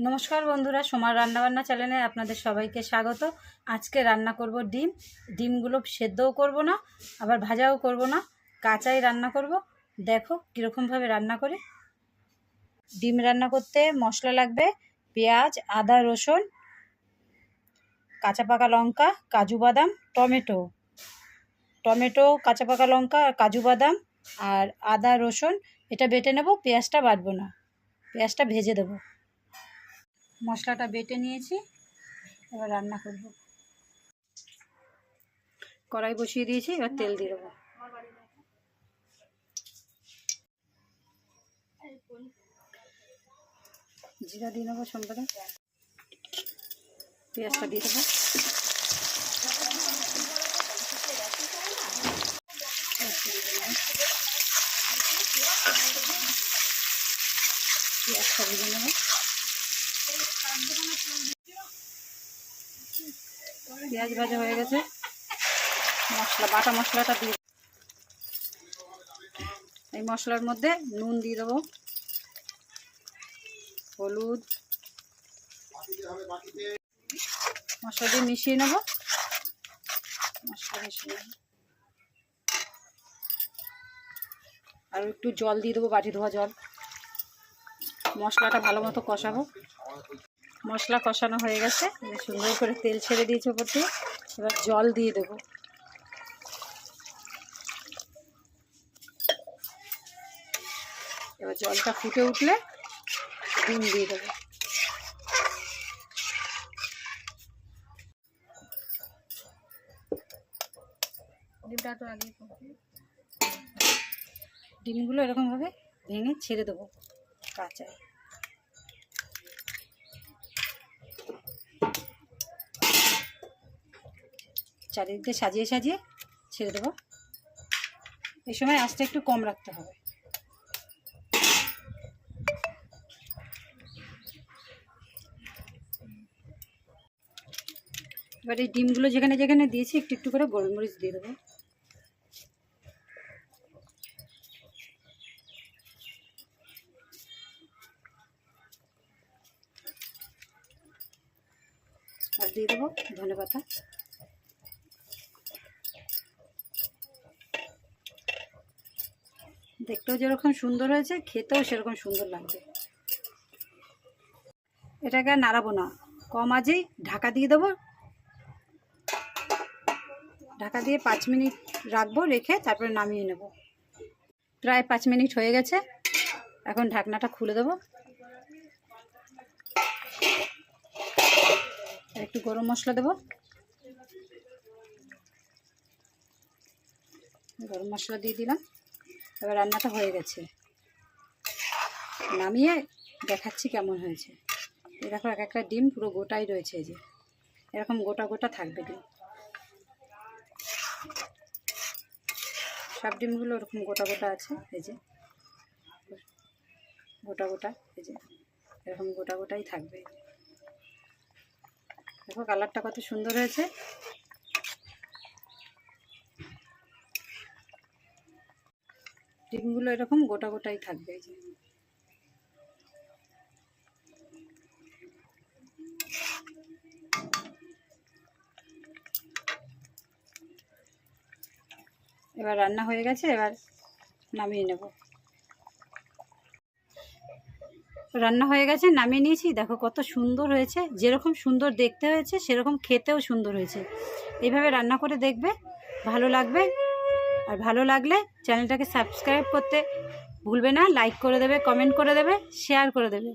নমস্কার বন্ধুরা, সোমার রান্নাবান্না চ্যানেলে আপনাদের সবাইকে স্বাগত। আজকে রান্না করব ডিম। ডিমগুলো সেদ্ধও করব না, আবার ভাজাও করব না, কাঁচাই রান্না করব। দেখো কীরকমভাবে রান্না করি। ডিম রান্না করতে মশলা লাগবে পেঁয়াজ, আদা, রসুন, কাঁচা পাকা লঙ্কা, কাজু বাদাম, টমেটো, কাঁচা পাকা লঙ্কা, কাজু বাদাম আর আদা রসুন এটা বেটে নেব। পেঁয়াজটা বাটবো না, পেঁয়াজটা ভেজে দেবো। মশলাটা বেটে নিয়েছি, এবার রান্না করব। কড়াই বসিয়ে দিয়েছি, এবার তেল দিয়ে দেবো। জিরা দিয়ে নেবো, সম্পদে পেঁয়াজটা দিয়ে দেবো। পেঁয়াজটা ভেজে নেবো। পেঁয়াজ ভাজা হয়ে গেছে, বাটা মশলাটা দিয়ে এই মশলার মধ্যে নুন দিয়ে দেবো, হলুদ, মশলা দিয়ে মিশিয়ে নেব। আর একটু জল দিয়ে দেবো, বাটি ধোয়া জল। মশলাটা ভালো মতো কষাবো। মশলা কষানো হয়ে গেছে, সুন্দর করে তেল ছেড়ে দিয়েছে ওপর দিয়ে। এবার জল দিয়ে দেবো। এবার জলটা ফুটে উঠলে ডিম দিয়ে দেবো। ডিমগুলো এরকমভাবে ভেঙে ছেড়ে দেবো কাঁচায়। চারিদিকে সাজিয়ে সাজিয়ে ছেড়ে দেবো। এই সময় আঁচটা একটু কম রাখতে হবে। এবার এই ডিমগুলো যেখানে যেখানে দিয়েছি একটু একটু করে গোলমরিচ দিয়ে দেবো। আর দিয়ে দেবো ধনেপাতা। দেখতেও যেরকম সুন্দর হয়েছে, খেতেও সেরকম সুন্দর লাগবে। এটাকে আর নাড়াবো না, কম আঁচেই ঢাকা দিয়ে দেবো। ঢাকা দিয়ে 5 মিনিট রাখবো, রেখে তারপরে নামিয়ে নেব। প্রায় 5 মিনিট হয়ে গেছে, এখন ঢাকনাটা খুলে দেবো। একটু গরম মশলা দেবো। গরম মশলা দিয়ে দিলাম। এবার রান্নাটা হয়ে গেছে, নামিয়ে দেখাচ্ছি কেমন হয়েছে। এই দেখো, এক একটা ডিম পুরো গোটাই রয়েছে, এই যে এরকম গোটা গোটা থাকবে ডিম। সব ডিমগুলো ওরকম গোটা গোটা আছে, এই যে গোটা গোটা, এই যে এরকম গোটা গোটাই থাকবে। দেখো কালারটা কত সুন্দর হয়েছে। ডিমগুলো এরকম গোটা গোটাই থাকবে, এই যে। এবার রান্না হয়ে গেছে, এবার নামিয়ে নেব। রান্না হয়ে গেছে, নামিয়ে নিয়েছি। দেখো কত সুন্দর হয়েছে, যেরকম সুন্দর দেখতে হয়েছে সেরকম খেতেও সুন্দর হয়েছে। এইভাবে রান্না করে দেখবে, ভালো লাগবে। আর ভালো লাগলে চ্যানেলটাকে সাবস্ক্রাইব করতে ভুলবে না। লাইক করে দেবে, কমেন্ট করে দেবে, শেয়ার করে দেবে।